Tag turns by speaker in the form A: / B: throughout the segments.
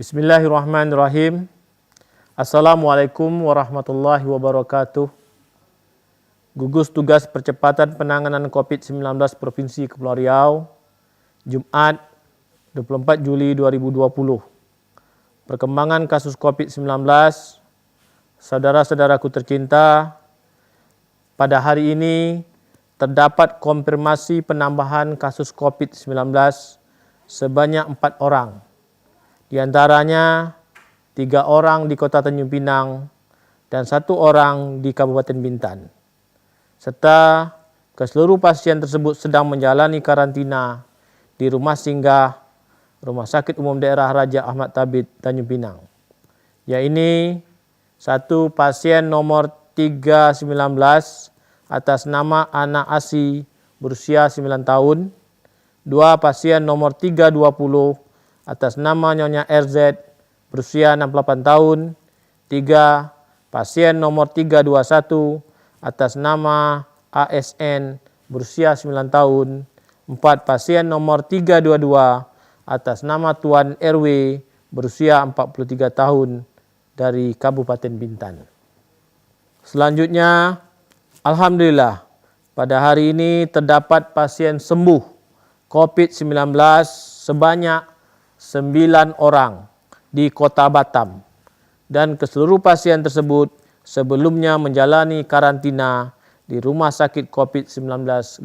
A: Bismillahirrahmanirrahim. Assalamualaikum warahmatullahi wabarakatuh. Gugus Tugas Percepatan Penanganan COVID-19 Provinsi Kepulauan Riau, Jumat 24 Juli 2020. Perkembangan kasus COVID-19, saudara-saudaraku tercinta, pada hari ini terdapat konfirmasi penambahan kasus COVID-19 sebanyak 4 orang. Di antaranya 3 orang di Kota Tanjung Pinang dan 1 orang di Kabupaten Bintan. Serta keseluruh pasien tersebut sedang menjalani karantina di rumah singgah Rumah Sakit Umum Daerah Raja Ahmad Tabit Tanjung Pinang. Yaitu 1 pasien nomor 319 atas nama anak ASI berusia 9 tahun, 2 pasien nomor 320 atas nama Nyonya RZ berusia 68 tahun, 3 pasien nomor 321 atas nama ASN berusia 9 tahun, 4 pasien nomor 322 atas nama Tuan RW berusia 43 tahun dari Kabupaten Bintan. Selanjutnya, alhamdulillah pada hari ini terdapat pasien sembuh COVID-19 sebanyak 9 orang di Kota Batam, dan keseluruh pasien tersebut sebelumnya menjalani karantina di Rumah Sakit COVID-19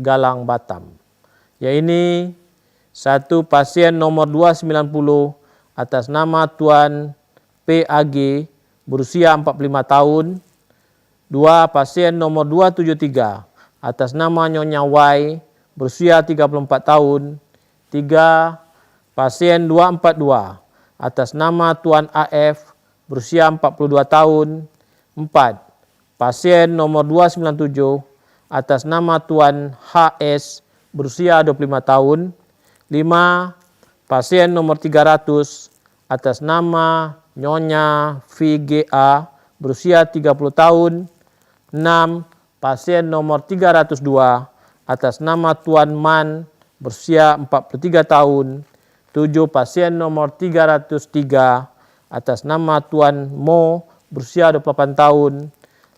A: Galang Batam. Yaitu 1 pasien nomor 290 atas nama Tuan PAG berusia 45 tahun, 2 pasien nomor 273 atas nama Nyonya Y berusia 34 tahun, 3 pasien 242 atas nama Tuan AF berusia 42 tahun, 4 pasien nomor 297 atas nama Tuan HS berusia 25 tahun, 5 pasien nomor 300 atas nama Nyonya VGA berusia 30 tahun, 6 pasien nomor 302 atas nama Tuan Man berusia 43 tahun, 7 pasien nomor 303 atas nama Tuan Mo berusia 28 tahun,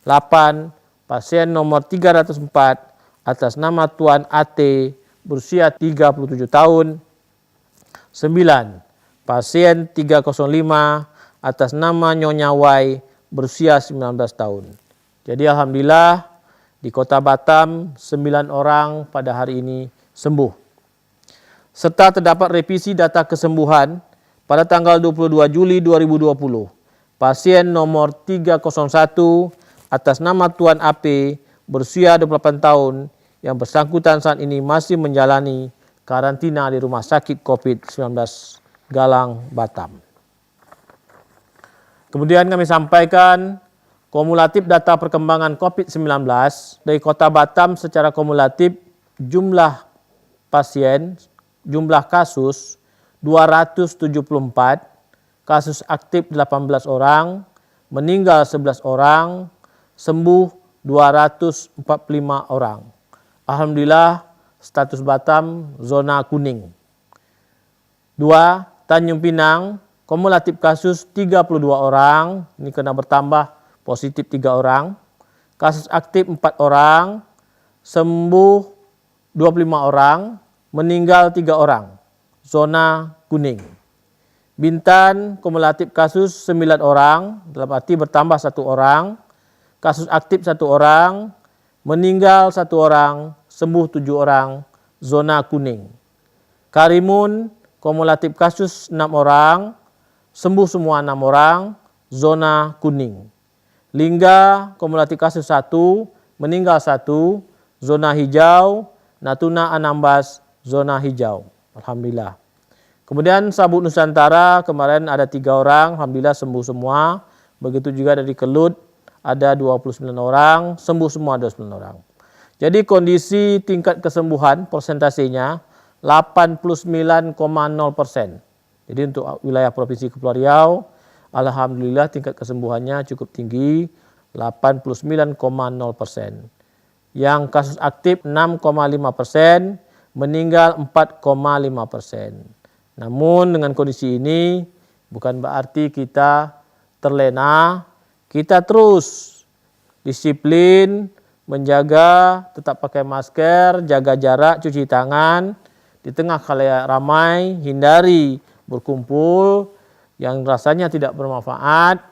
A: 8 pasien nomor 304 atas nama Tuan AT berusia 37 tahun, 9 pasien 305 atas nama Nyonya Y berusia 19 tahun. Jadi alhamdulillah di Kota Batam 9 orang pada hari ini sembuh. Serta terdapat revisi data kesembuhan pada tanggal 22 Juli 2020. Pasien nomor 301 atas nama Tuan AP berusia 28 tahun yang bersangkutan saat ini masih menjalani karantina di Rumah Sakit COVID-19 Galang Batam. Kemudian kami sampaikan kumulatif data perkembangan COVID-19 dari Kota Batam secara kumulatif jumlah pasien, jumlah kasus 274, kasus aktif 18 orang, meninggal 11 orang, sembuh 245 orang. Alhamdulillah status Batam zona kuning. 2. Tanjung Pinang kumulatif kasus 32 orang, ini kena bertambah positif 3 orang, kasus aktif 4 orang, sembuh 25 orang, meninggal 3 orang, zona kuning. Bintan kumulatif kasus 9 orang, dalam arti bertambah 1 orang, kasus aktif 1 orang, meninggal 1 orang, sembuh 7 orang, zona kuning. Karimun kumulatif kasus 6 orang, sembuh semua 6 orang, zona kuning. Lingga kumulatif kasus 1, meninggal 1, zona hijau. Natuna Anambas, zona hijau. Alhamdulillah. Kemudian Sabuk Nusantara kemarin ada 3 orang, alhamdulillah sembuh semua. Begitu juga dari Kelut ada 29 orang, sembuh semua 29 orang. Jadi kondisi tingkat kesembuhan persentasenya 89,0%. Jadi untuk wilayah Provinsi Kepulauan Riau, alhamdulillah tingkat kesembuhannya cukup tinggi, 89,0%. Yang kasus aktif 6,5%, meninggal 4,5%. Namun dengan kondisi ini Bukan berarti kita terlena, kita terus disiplin, menjaga, tetap pakai masker, jaga jarak, cuci tangan, di tengah khalayak ramai, hindari berkumpul yang rasanya tidak bermanfaat,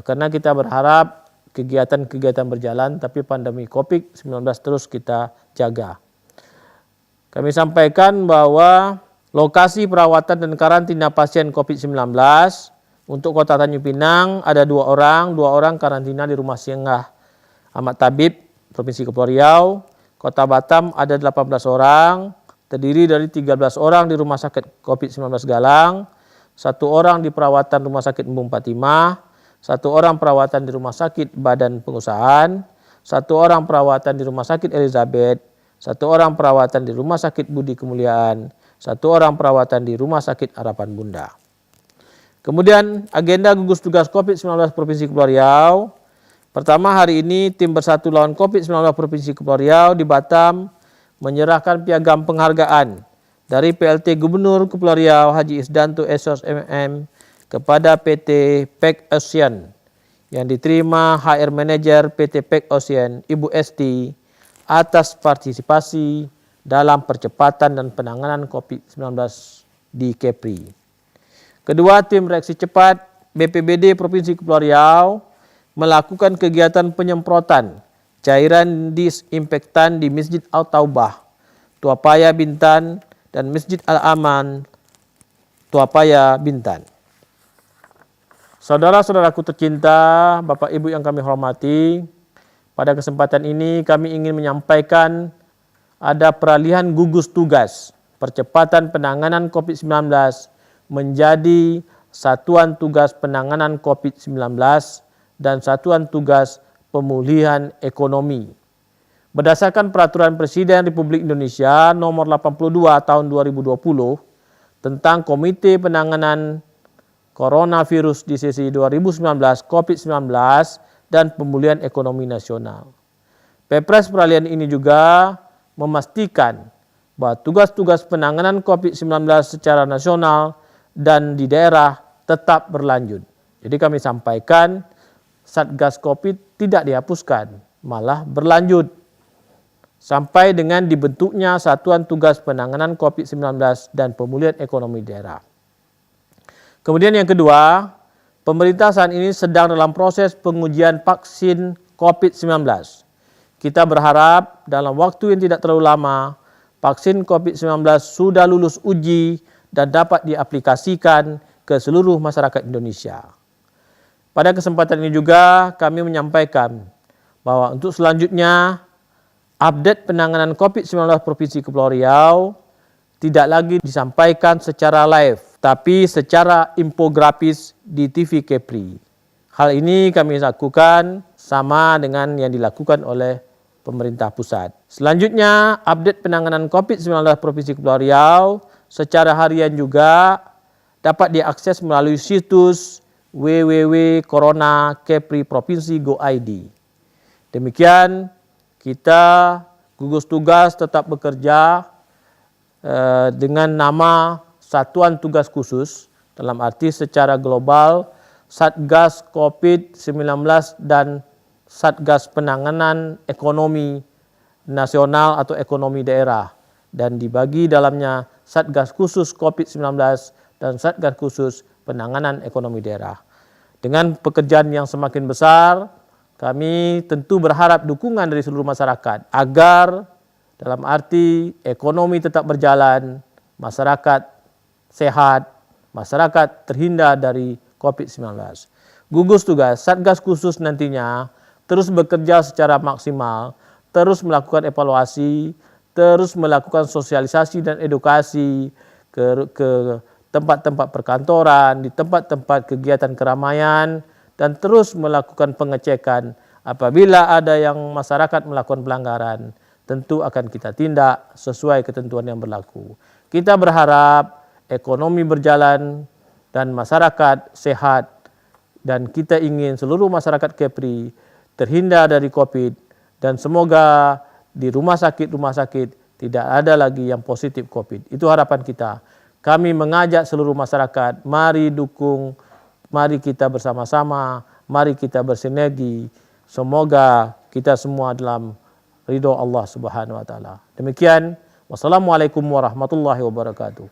A: karena kita berharap kegiatan-kegiatan berjalan, tapi pandemi COVID-19 terus kita jaga. Kami sampaikan bahwa lokasi perawatan dan karantina pasien COVID-19 untuk Kota Tanjung Pinang ada 2 orang karantina di Rumah Singgah Ahmad Tabib, Provinsi Kepulauan Riau. Kota Batam ada 18 orang, terdiri dari 13 orang di Rumah Sakit COVID-19 Galang, 1 orang di perawatan Rumah Sakit Embung Fatimah, 1 orang perawatan di Rumah Sakit Badan Pengusahaan, 1 orang perawatan di Rumah Sakit Elizabeth, 1 orang perawatan di Rumah Sakit Budi Kemuliaan, 1 orang perawatan di Rumah Sakit Harapan Bunda. Kemudian agenda gugus tugas COVID-19 Provinsi Kepulauan Riau. Pertama, hari ini tim bersatu lawan COVID-19 Provinsi Kepulauan Riau di Batam menyerahkan piagam penghargaan dari PLT Gubernur Kepulauan Riau Haji Isdanto SOS MM kepada PT PEC Ocean yang diterima HR Manager PT PEC Ocean Ibu Esti atas partisipasi dalam percepatan dan penanganan COVID-19 di Kepri. Kedua, tim reaksi cepat BPBD Provinsi Kepulauan Riau melakukan kegiatan penyemprotan cairan disinfektan di Masjid Al-Taubah, Tuapaya Bintan, dan Masjid Al-Aman, Tuapaya Bintan. Saudara-saudaraku tercinta, Bapak Ibu yang kami hormati, pada kesempatan ini kami ingin menyampaikan ada peralihan gugus tugas percepatan penanganan COVID-19 menjadi Satuan Tugas Penanganan COVID-19 dan Satuan Tugas Pemulihan Ekonomi. Berdasarkan Peraturan Presiden Republik Indonesia Nomor 82 Tahun 2020 tentang Komite Penanganan Coronavirus di sesi 2019 COVID-19 dan Pemulihan Ekonomi Nasional. Perpres peralihan ini juga memastikan bahwa tugas-tugas penanganan COVID-19 secara nasional dan di daerah tetap berlanjut. Jadi kami sampaikan Satgas COVID tidak dihapuskan, malah berlanjut sampai dengan dibentuknya Satuan Tugas Penanganan COVID-19 dan Pemulihan Ekonomi Daerah. Kemudian yang kedua, pemerintah saat ini sedang dalam proses pengujian vaksin COVID-19. Kita berharap dalam waktu yang tidak terlalu lama, vaksin COVID-19 sudah lulus uji dan dapat diaplikasikan ke seluruh masyarakat Indonesia. Pada kesempatan ini juga kami menyampaikan bahwa untuk selanjutnya update penanganan COVID-19 Provinsi Kepulauan Riau tidak lagi disampaikan secara live, tapi secara infografis di TV Kepri. Hal ini kami lakukan sama dengan yang dilakukan oleh pemerintah pusat. Selanjutnya, update penanganan COVID-19 Provinsi Kepulauan Riau secara harian juga dapat diakses melalui situs www.corona-kepri-provinsi.go.id. Demikian, kita gugus tugas tetap bekerja dengan nama Satuan Tugas Khusus, dalam arti secara global Satgas COVID-19 dan Satgas Penanganan Ekonomi Nasional atau Ekonomi Daerah, dan dibagi dalamnya Satgas Khusus COVID-19 dan Satgas Khusus Penanganan Ekonomi Daerah. Dengan pekerjaan yang semakin besar, kami tentu berharap dukungan dari seluruh masyarakat agar dalam arti ekonomi tetap berjalan, masyarakat sehat, masyarakat terhindar dari COVID-19. Gugus tugas Satgas Khusus nantinya terus bekerja secara maksimal, terus melakukan evaluasi, terus melakukan sosialisasi dan edukasi ke tempat-tempat perkantoran, di tempat-tempat kegiatan keramaian, dan terus melakukan pengecekan. Apabila ada yang masyarakat melakukan pelanggaran, tentu akan kita tindak sesuai ketentuan yang berlaku. Kita berharap ekonomi berjalan dan masyarakat sehat, dan kita ingin seluruh masyarakat Kepri terhindar dari COVID, dan semoga di rumah sakit tidak ada lagi yang positif COVID. Itu harapan kita. kami mengajak seluruh masyarakat, mari dukung, mari kita bersama-sama, mari kita bersinergi. Semoga kita semua dalam ridho Allah Subhanahu wa taala. Demikian, wassalamualaikum warahmatullahi wabarakatuh.